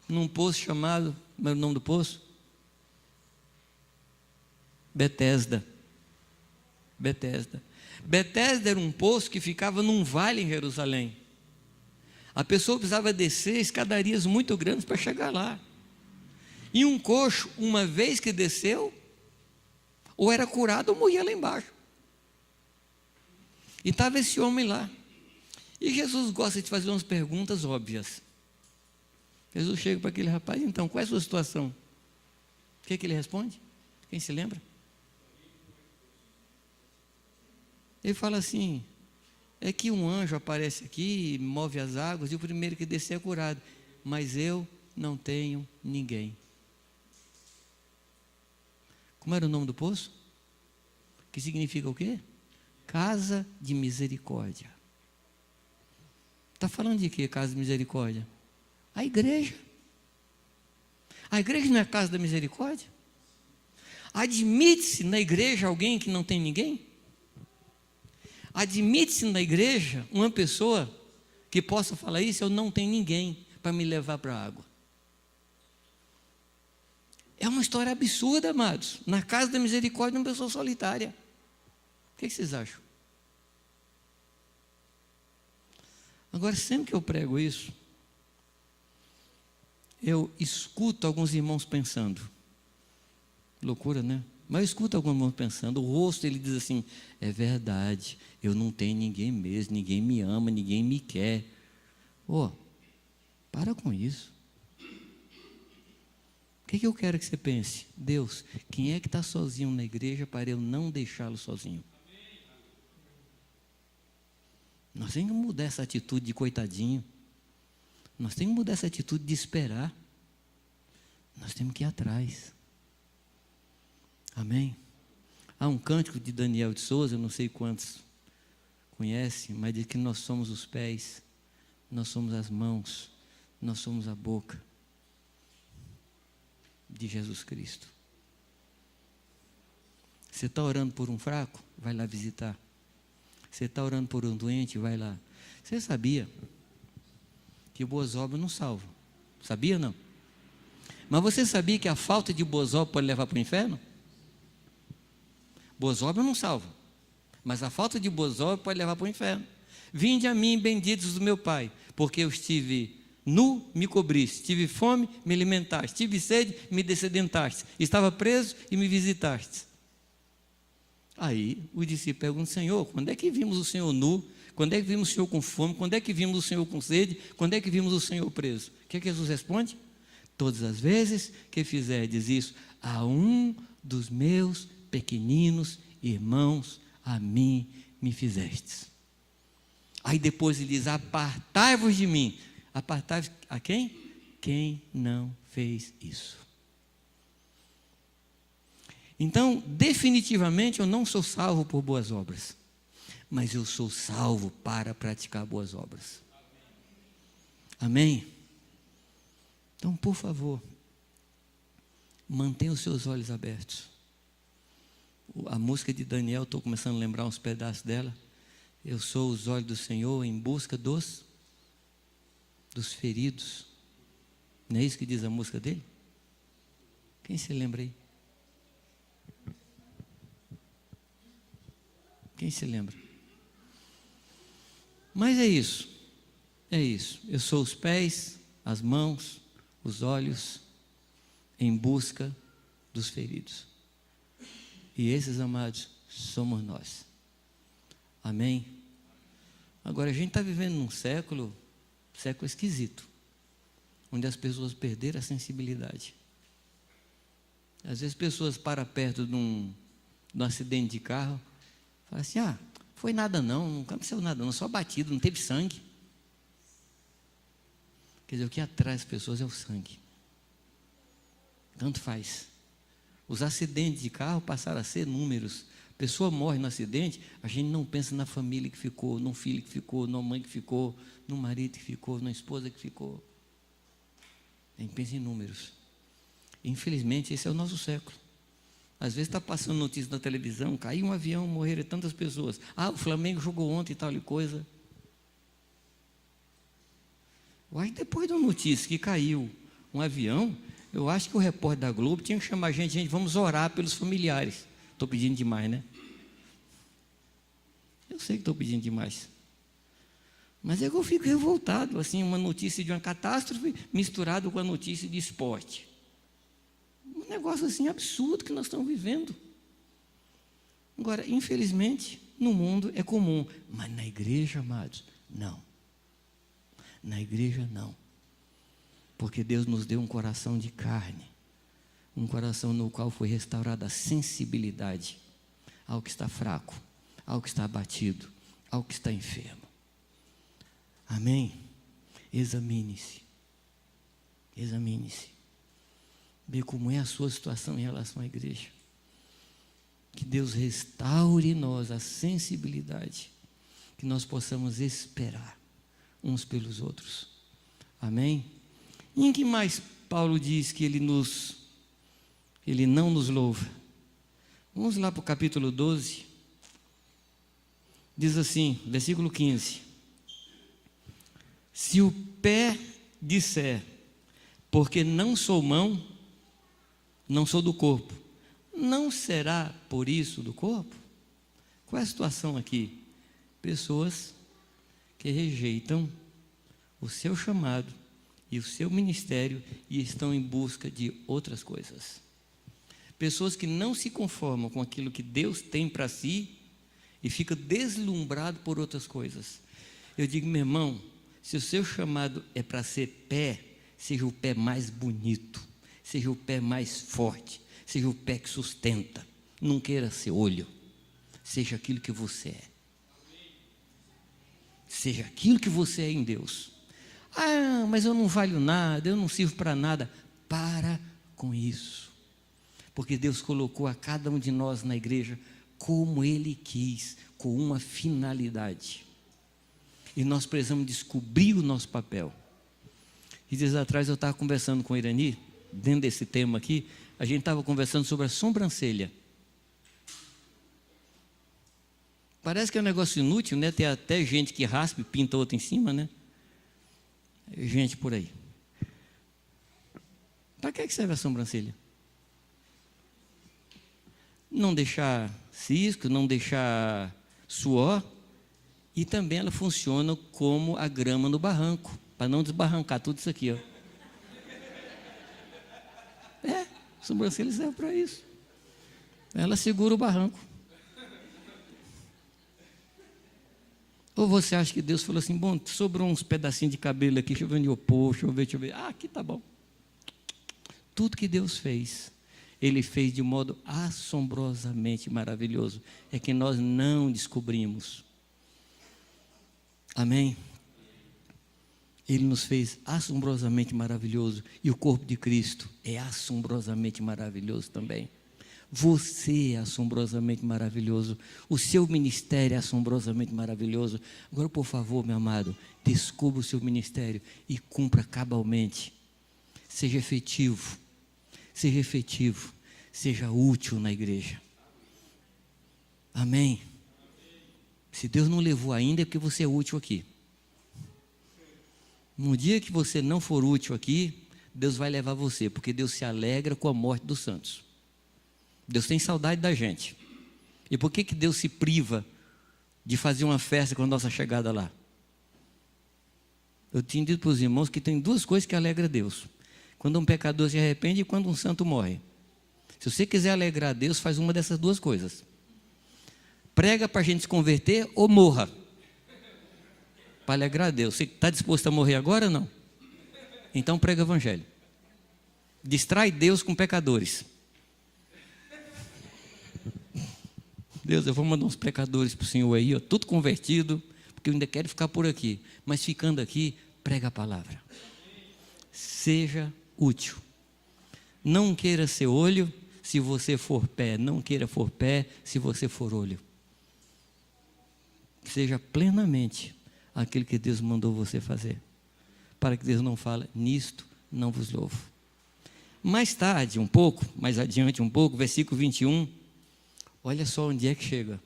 num poço chamado, como é o nome do poço? Betesda. Betesda. Betesda era um poço que ficava num vale em Jerusalém. A pessoa precisava descer escadarias muito grandes para chegar lá. E um coxo, uma vez que desceu, ou era curado ou morria lá embaixo. E estava esse homem lá. E Jesus gosta de fazer umas perguntas óbvias. Jesus chega para aquele rapaz, então, qual é a sua situação? O que ele responde? Quem se lembra? Ele fala assim, é que um anjo aparece aqui, move as águas, e o primeiro que descer é curado. Mas eu não tenho ninguém. Como era o nome do poço? Que significa o quê? Casa de misericórdia. Está falando de quê, casa de misericórdia? A igreja. A igreja não é a casa da misericórdia? Admite-se na igreja alguém que não tem ninguém? Admite-se na igreja uma pessoa que possa falar isso, eu não tenho ninguém para me levar para a água. É uma história absurda, amados. Na casa da misericórdia, uma pessoa solitária. O que vocês acham? Agora, sempre que eu prego isso, eu escuto alguns irmãos pensando. Loucura, né? Mas eu escuto alguns irmãos pensando. O rosto, ele diz assim, é verdade, eu não tenho ninguém mesmo, ninguém me ama, ninguém me quer. Para com isso. O que eu quero que você pense? Deus, quem é que está sozinho na igreja para eu não deixá-lo sozinho? Nós temos que mudar essa atitude de coitadinho. Nós temos que mudar essa atitude de esperar. Nós temos que ir atrás. Amém? Há um cântico de Daniel de Souza, eu não sei quantos conhecem, mas diz que nós somos os pés, nós somos as mãos, nós somos a boca de Jesus Cristo. Você está orando por um fraco? Vai lá visitar. Você está orando por um doente? Vai lá. Você sabia que boas obras não salvam? Sabia ou não? Mas você sabia que a falta de boas obras pode levar para o inferno? Boas obras não salvam, mas a falta de boas obras pode levar para o inferno. Vinde a mim, benditos do meu Pai, porque eu estive nu, me cobriste, tive fome, me alimentaste, tive sede, me dessedentaste, estava preso e me visitaste. Aí os discípulos perguntam, Senhor, quando é que vimos o Senhor nu? Quando é que vimos o Senhor com fome? Quando é que vimos o Senhor com sede? Quando é que vimos o Senhor preso? O que Jesus responde? Todas as vezes que fizerdes isso a um dos meus pequeninos irmãos, a mim me fizestes. Aí depois ele diz, apartai-vos de mim. Apartai-vos a quem? Quem não fez isso. Então, definitivamente eu não sou salvo por boas obras, mas eu sou salvo para praticar boas obras. Amém? Então, por favor, mantenha os seus olhos abertos. A música de Daniel, estou começando a lembrar uns pedaços dela. Eu sou os olhos do Senhor em busca dos feridos. Não é isso que diz a música dele? Quem se lembra aí? Quem se lembra? Mas é isso. É isso. Eu sou os pés, as mãos, os olhos em busca dos feridos. E esses, amados, somos nós. Amém? Agora, a gente está vivendo num século esquisito, onde as pessoas perderam a sensibilidade. Às vezes, pessoas param perto de um acidente de carro, falam assim, foi nada não aconteceu nada não, só batido, não teve sangue. Quer dizer, o que atrai as pessoas é o sangue. Tanto faz. Os acidentes de carro passaram a ser números. A pessoa morre no acidente, a gente não pensa na família que ficou, no filho que ficou, na mãe que ficou, no marido que ficou, na esposa que ficou. A gente pensa em números. Infelizmente, esse é o nosso século. Às vezes está passando notícia na televisão, caiu um avião, morreram tantas pessoas. Ah, o Flamengo jogou ontem e tal coisa. Aí depois da notícia que caiu um avião, eu acho que o repórter da Globo tinha que chamar a gente, vamos orar pelos familiares. Estou pedindo demais, né? Eu sei que estou pedindo demais. Mas é que eu fico revoltado, assim, uma notícia de uma catástrofe misturada com a notícia de esporte. Um negócio assim absurdo que nós estamos vivendo. Agora, infelizmente, no mundo é comum, mas na igreja, amados, não. Na igreja, não. Porque Deus nos deu um coração de carne, um coração no qual foi restaurada a sensibilidade ao que está fraco, ao que está abatido, ao que está enfermo. Amém? Examine-se. Examine-se. Vê como é a sua situação em relação à igreja. Que Deus restaure em nós a sensibilidade, que nós possamos esperar uns pelos outros. Amém? E em que mais Paulo diz que ele não nos louva? Vamos lá para o capítulo 12. Diz assim, versículo 15. Se o pé disser, porque não sou mão, não sou do corpo, não será por isso do corpo? Qual é a situação aqui? Pessoas que rejeitam o seu chamado e o seu ministério e estão em busca de outras coisas. Pessoas que não se conformam com aquilo que Deus tem para si e ficam deslumbrados por outras coisas. Eu digo, meu irmão, se o seu chamado é para ser pé, seja o pé mais bonito, seja o pé mais forte, seja o pé que sustenta. Não queira ser olho, seja aquilo que você é. Seja aquilo que você é em Deus. Ah, mas eu não valho nada, eu não sirvo para nada. Para com isso. Porque Deus colocou a cada um de nós na igreja como Ele quis, com uma finalidade. E nós precisamos descobrir o nosso papel. E dias atrás eu estava conversando com o Irani, dentro desse tema aqui, a gente estava conversando sobre a sobrancelha. Parece que é um negócio inútil, né? Tem até gente que raspa e pinta outra em cima, né? Gente por aí. Para que serve a sobrancelha? Não deixar cisco, não deixar suor. E também ela funciona como a grama no barranco, para não desbarrancar tudo isso aqui, ó. A sobrancelha serve para isso. Ela segura o barranco. Ou você acha que Deus falou assim, bom, sobrou uns pedacinhos de cabelo aqui, deixa eu ver onde eu pôr, deixa eu ver. Ah, aqui tá bom. Tudo que Deus fez, Ele fez de modo assombrosamente maravilhoso. É que nós não descobrimos. Amém? Ele nos fez assombrosamente maravilhoso. E o corpo de Cristo é assombrosamente maravilhoso também. Você é assombrosamente maravilhoso. O seu ministério é assombrosamente maravilhoso. Agora, por favor, meu amado, descubra o seu ministério e cumpra cabalmente. Seja efetivo. Seja efetivo. Seja útil na igreja. Amém? Se Deus não levou ainda, é porque você é útil aqui. No dia que você não for útil aqui, Deus vai levar você, porque Deus se alegra com a morte dos santos. Deus tem saudade da gente. E por que Deus se priva de fazer uma festa com a nossa chegada lá? Eu tinha dito para os irmãos que tem duas coisas que alegram Deus. Quando um pecador se arrepende e quando um santo morre. Se você quiser alegrar Deus, faz uma dessas duas coisas. Prega para a gente se converter ou morra. Para alegrar a Deus. Você está disposto a morrer agora ou não? Então prega o evangelho. Distrai Deus com pecadores. Deus, eu vou mandar uns pecadores para o Senhor aí, ó, tudo convertido, porque eu ainda quero ficar por aqui. Mas ficando aqui, prega a palavra. Seja útil. Não queira ser olho se você for pé. Não queira for pé se você for olho. Seja plenamente aquilo que Deus mandou você fazer. Para que Deus não fale, nisto não vos louvo. Mais tarde, um pouco, mais adiante um pouco, versículo 21, olha só onde é que chega.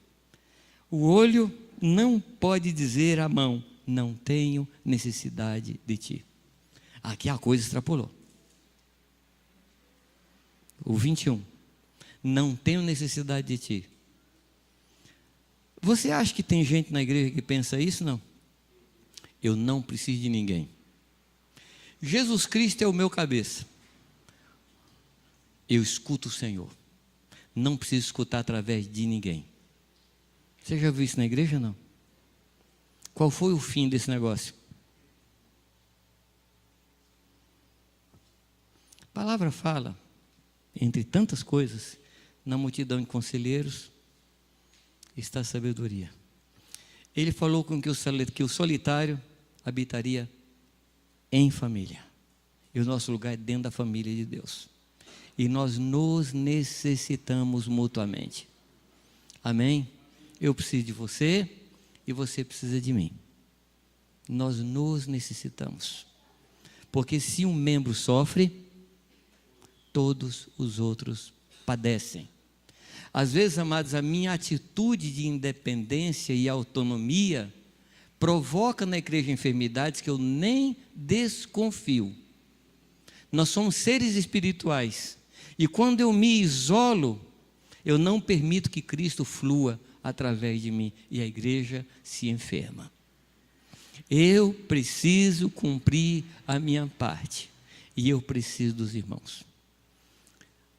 O olho não pode dizer à mão, não tenho necessidade de ti. Aqui a coisa extrapolou. O 21, não tenho necessidade de ti. Você acha que tem gente na igreja que pensa isso? Não. Eu não preciso de ninguém. Jesus Cristo é o meu cabeça. Eu escuto o Senhor. Não preciso escutar através de ninguém. Você já viu isso na igreja ou não? Qual foi o fim desse negócio? A palavra fala, entre tantas coisas, na multidão de conselheiros está a sabedoria. Ele falou com que o solitário habitaria em família. E o nosso lugar é dentro da família de Deus. E nós nos necessitamos mutuamente. Amém? Eu preciso de você e você precisa de mim. Nós nos necessitamos. Porque se um membro sofre, todos os outros padecem. Às vezes, amados, a minha atitude de independência e autonomia provoca na igreja enfermidades que eu nem desconfio. Nós somos seres espirituais. E quando eu me isolo, eu não permito que Cristo flua através de mim. E a igreja se enferma. Eu preciso cumprir a minha parte. E eu preciso dos irmãos.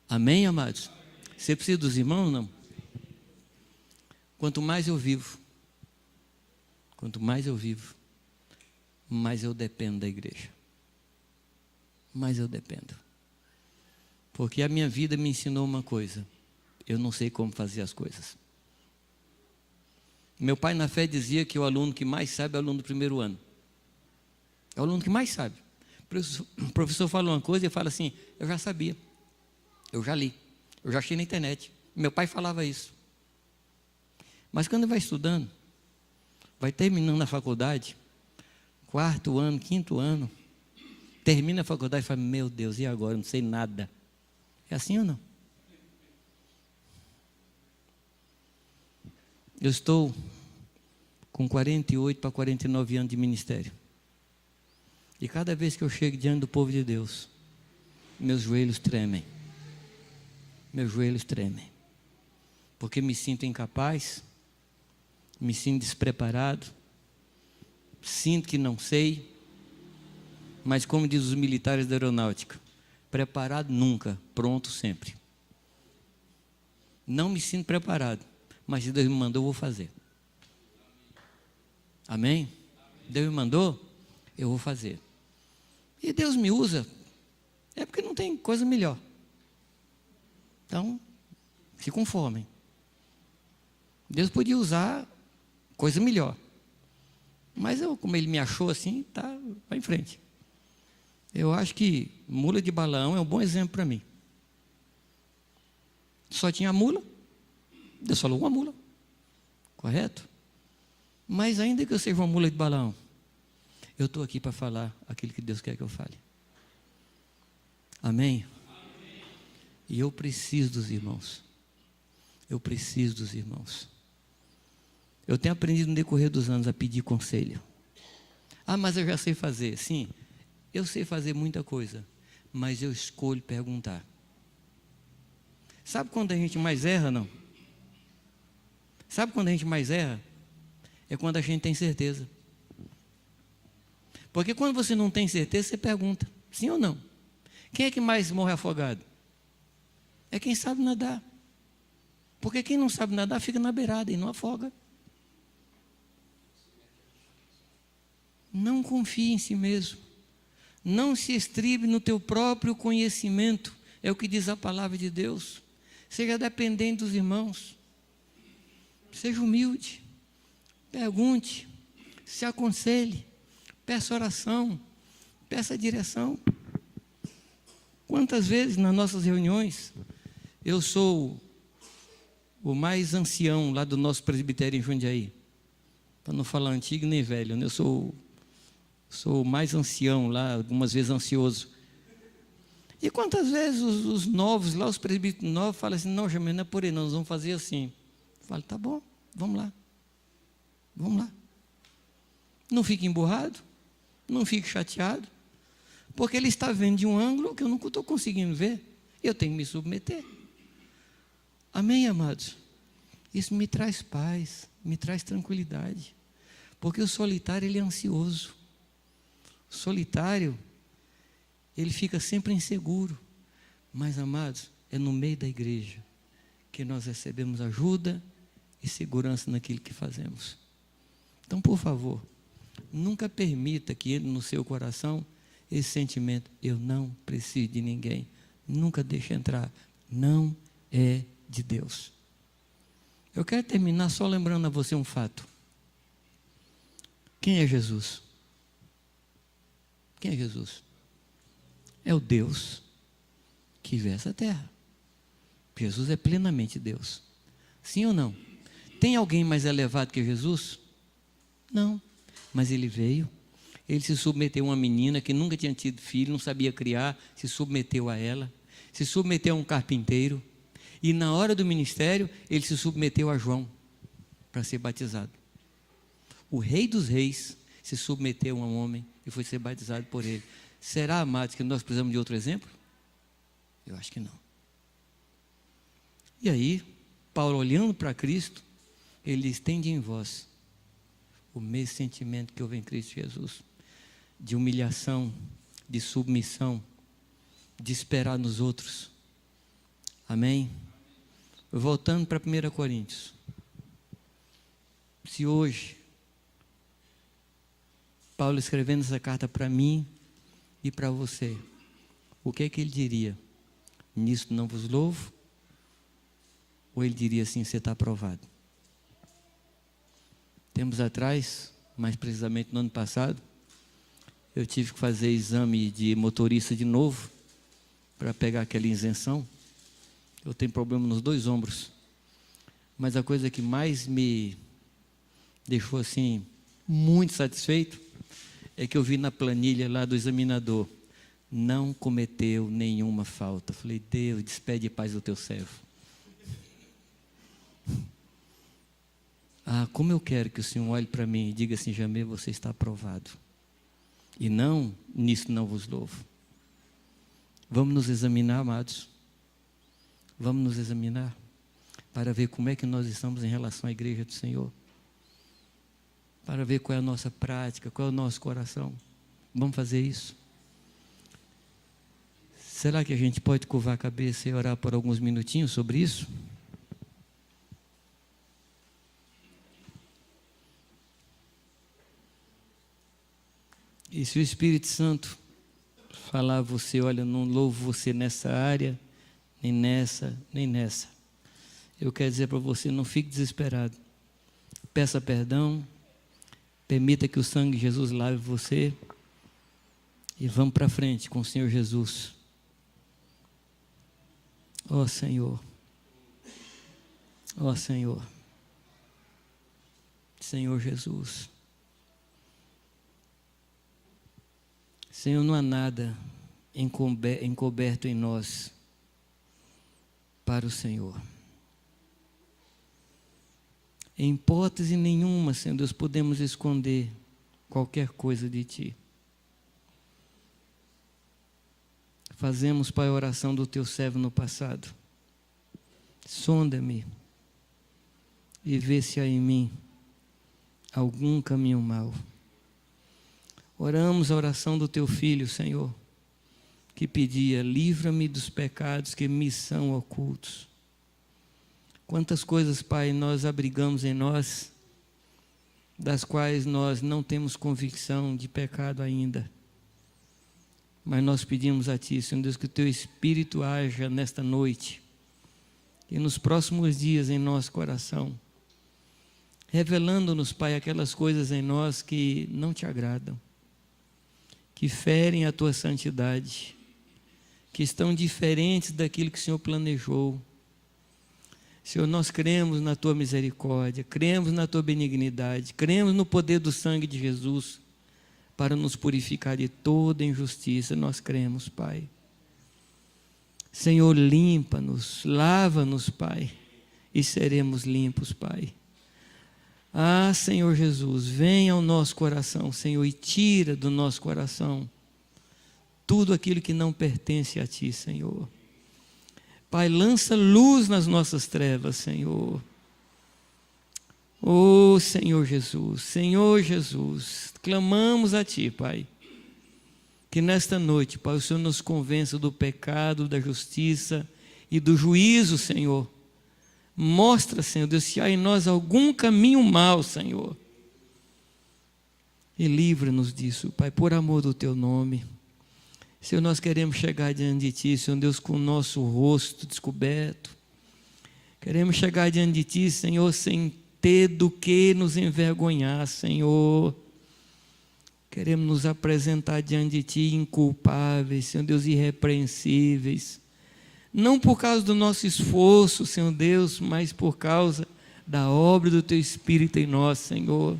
Amém, amados? Você precisa dos irmãos ou não? Quanto mais eu vivo, mais eu dependo da igreja. Mais eu dependo. Porque a minha vida me ensinou uma coisa. Eu não sei como fazer as coisas. Meu pai na fé dizia que o aluno que mais sabe é o aluno do primeiro ano. É o aluno que mais sabe. O professor fala uma coisa e fala assim, eu já sabia. Eu já li. Eu já achei na internet. Meu pai falava isso. Mas quando vai estudando, vai terminando a faculdade, 4º ano, 5º ano, termina a faculdade e fala, meu Deus, e agora? Eu não sei nada. É assim ou não? Eu estou com 48 para 49 anos de ministério. E cada vez que eu chego diante do povo de Deus, meus joelhos tremem. Meus joelhos tremem. Porque me sinto incapaz, me sinto despreparado, sinto que não sei, mas como diz os militares da aeronáutica, preparado nunca, pronto sempre. Não me sinto preparado, mas se Deus me mandou, eu vou fazer. Amém? Deus me mandou, eu vou fazer. E Deus me usa, é porque não tem coisa melhor. Então, se conformem. Deus podia usar coisa melhor. Mas como ele me achou assim, tá, vai em frente. Eu acho que mula de Balaão é um bom exemplo para mim. Só tinha a mula, Deus falou uma mula, correto? Mas ainda que eu seja uma mula de Balaão, eu estou aqui para falar aquilo que Deus quer que eu fale. Amém? E eu preciso dos irmãos. Eu preciso dos irmãos. Eu tenho aprendido no decorrer dos anos a pedir conselho. Ah, mas eu já sei fazer. Sim, eu sei fazer muita coisa, mas eu escolho perguntar. Sabe quando a gente mais erra, não? Sabe quando a gente mais erra? É quando a gente tem certeza. Porque quando você não tem certeza, você pergunta, sim ou não? Quem é que mais morre afogado? É quem sabe nadar. Porque quem não sabe nadar fica na beirada e não afoga. Não confie em si mesmo. Não se estribe no teu próprio conhecimento. É o que diz a palavra de Deus. Seja dependente dos irmãos. Seja humilde. Pergunte. Se aconselhe. Peça oração. Peça direção. Quantas vezes nas nossas reuniões eu sou o mais ancião lá do nosso presbitério em Jundiaí. Para não falar antigo nem velho, né? Eu sou o mais ancião lá, algumas vezes ansioso. E quantas vezes os novos, lá os presbíteros novos, falam assim, não, Jamil, não é por aí não, nós vamos fazer assim. Eu falo, tá bom, vamos lá. Vamos lá. Não fique emburrado, não fique chateado, porque ele está vendo de um ângulo que eu não estou conseguindo ver. Eu tenho que me submeter. Amém, amados? Isso me traz paz, me traz tranquilidade. Porque o solitário, ele é ansioso. O solitário, ele fica sempre inseguro. Mas, amados, é no meio da igreja que nós recebemos ajuda e segurança naquilo que fazemos. Então, por favor, nunca permita que entre no seu coração esse sentimento, eu não preciso de ninguém. Nunca deixe entrar. Não é de Deus. Eu quero terminar só lembrando a você um fato. Quem é Jesus? Quem é Jesus? É o Deus que veio a essa terra. Jesus é plenamente Deus. Sim ou não? Tem alguém mais elevado que Jesus? Não. Mas ele veio, ele se submeteu a uma menina que nunca tinha tido filho, não sabia criar, se submeteu a ela, se submeteu a um carpinteiro, e na hora do ministério, ele se submeteu a João, para ser batizado. O Rei dos Reis se submeteu a um homem e foi ser batizado por ele. Será, amados, que nós precisamos de outro exemplo? Eu acho que não. E aí, Paulo, olhando para Cristo, ele diz, tende em vós o mesmo sentimento que houve em Cristo Jesus, de humilhação, de submissão, de esperar nos outros. Amém? Voltando para 1 Coríntios. Se hoje, Paulo escrevendo essa carta para mim e para você, o que é que ele diria? Nisso não vos louvo? Ou ele diria assim, você está aprovado? Tempos atrás, mais precisamente no ano passado, eu tive que fazer exame de motorista de novo, para pegar aquela isenção. Eu tenho problema nos 2 ombros. Mas a coisa que mais me deixou assim, muito satisfeito, é que eu vi na planilha lá do examinador, não cometeu nenhuma falta. Falei, Deus, despede paz do teu servo. Ah, como eu quero que o Senhor olhe para mim e diga assim, Jamil, você está aprovado. E não, nisso não vos louvo. Vamos nos examinar, amados. Vamos nos examinar para ver como é que nós estamos em relação à igreja do Senhor. Para ver qual é a nossa prática, qual é o nosso coração. Vamos fazer isso. Será que a gente pode curvar a cabeça e orar por alguns minutinhos sobre isso? E se o Espírito Santo falar a você, olha, não louvo você nessa área, nem nessa, nem nessa. Eu quero dizer para você, não fique desesperado. Peça perdão, permita que o sangue de Jesus lave você e vamos para frente com o Senhor Jesus. Ó Senhor, ó Senhor, Senhor Jesus. Senhor, não há nada encoberto em nós para o Senhor. Em hipótese nenhuma, Senhor Deus, podemos esconder qualquer coisa de Ti. Fazemos, Pai, a oração do Teu servo no passado. Sonda-me e vê se há em mim algum caminho mau. Oramos a oração do Teu Filho, Senhor, que pedia, livra-me dos pecados que me são ocultos. Quantas coisas, Pai, nós abrigamos em nós, das quais nós não temos convicção de pecado ainda. Mas nós pedimos a Ti, Senhor Deus, que o Teu Espírito haja nesta noite e nos próximos dias em nosso coração, revelando-nos, Pai, aquelas coisas em nós que não Te agradam, que ferem a Tua santidade, que estão diferentes daquilo que o Senhor planejou. Senhor, nós cremos na Tua misericórdia, cremos na Tua benignidade, cremos no poder do sangue de Jesus para nos purificar de toda injustiça. Nós cremos, Pai. Senhor, limpa-nos, lava-nos, Pai, e seremos limpos, Pai. Ah, Senhor Jesus, vem ao nosso coração, Senhor, e tira do nosso coração tudo aquilo que não pertence a Ti, Senhor. Pai, lança luz nas nossas trevas, Senhor. Oh, Senhor Jesus, clamamos a Ti, Pai, que nesta noite, Pai, o Senhor nos convença do pecado, da justiça e do juízo, Senhor. Mostra, Senhor Deus, se há em nós algum caminho mau, Senhor, e livra-nos disso, Pai, por amor do Teu nome. Senhor, nós queremos chegar diante de Ti, Senhor Deus, com o nosso rosto descoberto. Queremos chegar diante de Ti, Senhor, sem ter do que nos envergonhar, Senhor. Queremos nos apresentar diante de Ti inculpáveis, Senhor Deus, irrepreensíveis. Não por causa do nosso esforço, Senhor Deus, mas por causa da obra do Teu Espírito em nós, Senhor,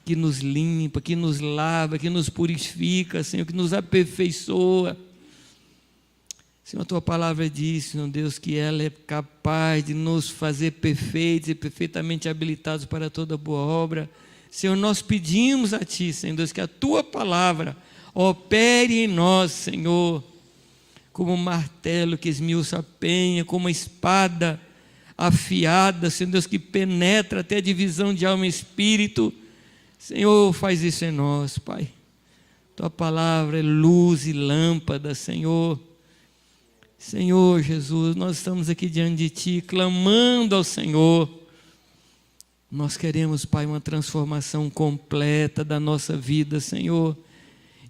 que nos limpa, que nos lava, que nos purifica, Senhor, que nos aperfeiçoa. Senhor, a Tua palavra diz, Senhor Deus, que ela é capaz de nos fazer perfeitos e perfeitamente habilitados para toda boa obra. Senhor, nós pedimos a Ti, Senhor Deus, que a Tua palavra opere em nós, Senhor, como um martelo que esmiuça a penha, como uma espada afiada, Senhor Deus, que penetra até a divisão de alma e espírito. Senhor, faz isso em nós, Pai. Tua palavra é luz e lâmpada, Senhor. Senhor Jesus, nós estamos aqui diante de Ti, clamando ao Senhor. Nós queremos, Pai, uma transformação completa da nossa vida, Senhor.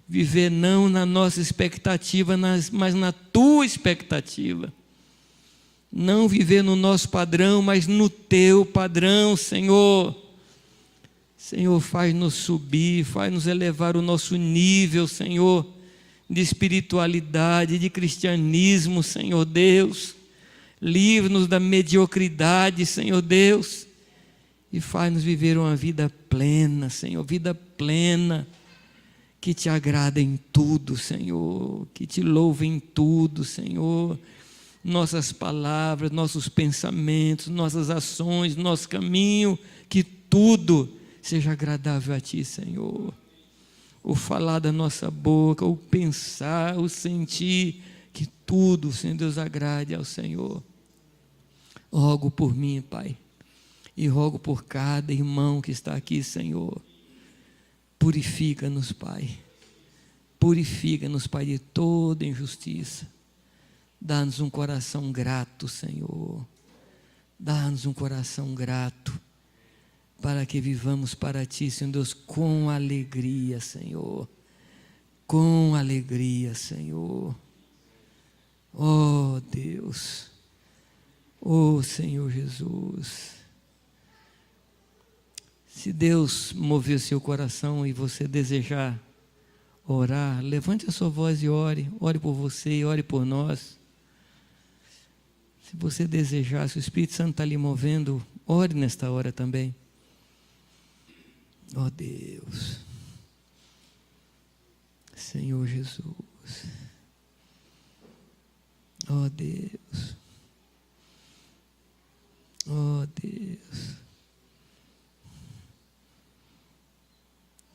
Viver não na nossa expectativa, mas na Tua expectativa. Não viver no nosso padrão, mas no Teu padrão, Senhor. Senhor, faz-nos subir, faz-nos elevar o nosso nível, Senhor, de espiritualidade, de cristianismo, Senhor Deus. Livra-nos da mediocridade, Senhor Deus, e faz-nos viver uma vida plena, Senhor, vida plena, que Te agrada em tudo, Senhor, que Te louve em tudo, Senhor. Nossas palavras, nossos pensamentos, nossas ações, nosso caminho, que tudo seja agradável a Ti, Senhor. O falar da nossa boca, o pensar, o sentir, que tudo, Senhor Deus, agrade ao Senhor. Rogo por mim, Pai, e rogo por cada irmão que está aqui, Senhor. Purifica-nos, Pai. Purifica-nos, Pai, de toda injustiça. Dá-nos um coração grato, Senhor. Dá-nos um coração grato, para que vivamos para Ti, Senhor Deus, com alegria, Senhor. Com alegria, Senhor. Oh, Deus. Oh, Senhor Jesus. Se Deus mover seu coração e você desejar orar, levante a sua voz e ore. Ore por você e ore por nós. Se você desejar, se o Espírito Santo está lhe movendo, ore nesta hora também. Oh Deus, Senhor Jesus, oh Deus, oh Deus.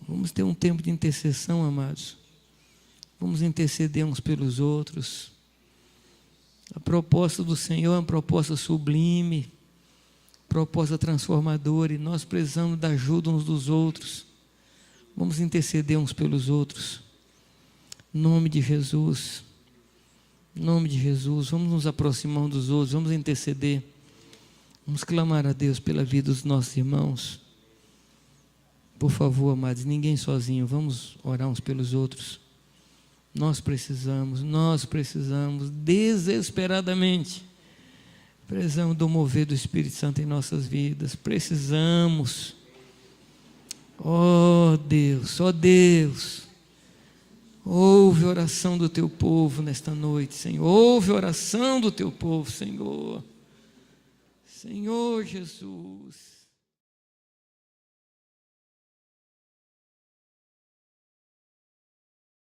Vamos ter um tempo de intercessão, amados. Vamos interceder uns pelos outros. A proposta do Senhor é uma proposta sublime, proposta transformadora, e nós precisamos da ajuda uns dos outros. Vamos interceder uns pelos outros. Em nome de Jesus. Em nome de Jesus. Vamos nos aproximar uns dos outros. Vamos interceder. Vamos clamar a Deus pela vida dos nossos irmãos. Por favor, amados, ninguém sozinho. Vamos orar uns pelos outros. Nós precisamos desesperadamente. Precisamos do mover do Espírito Santo em nossas vidas. Precisamos. Oh Deus, ouve a oração do Teu povo nesta noite, Senhor. Ouve a oração do Teu povo, Senhor. Senhor Jesus.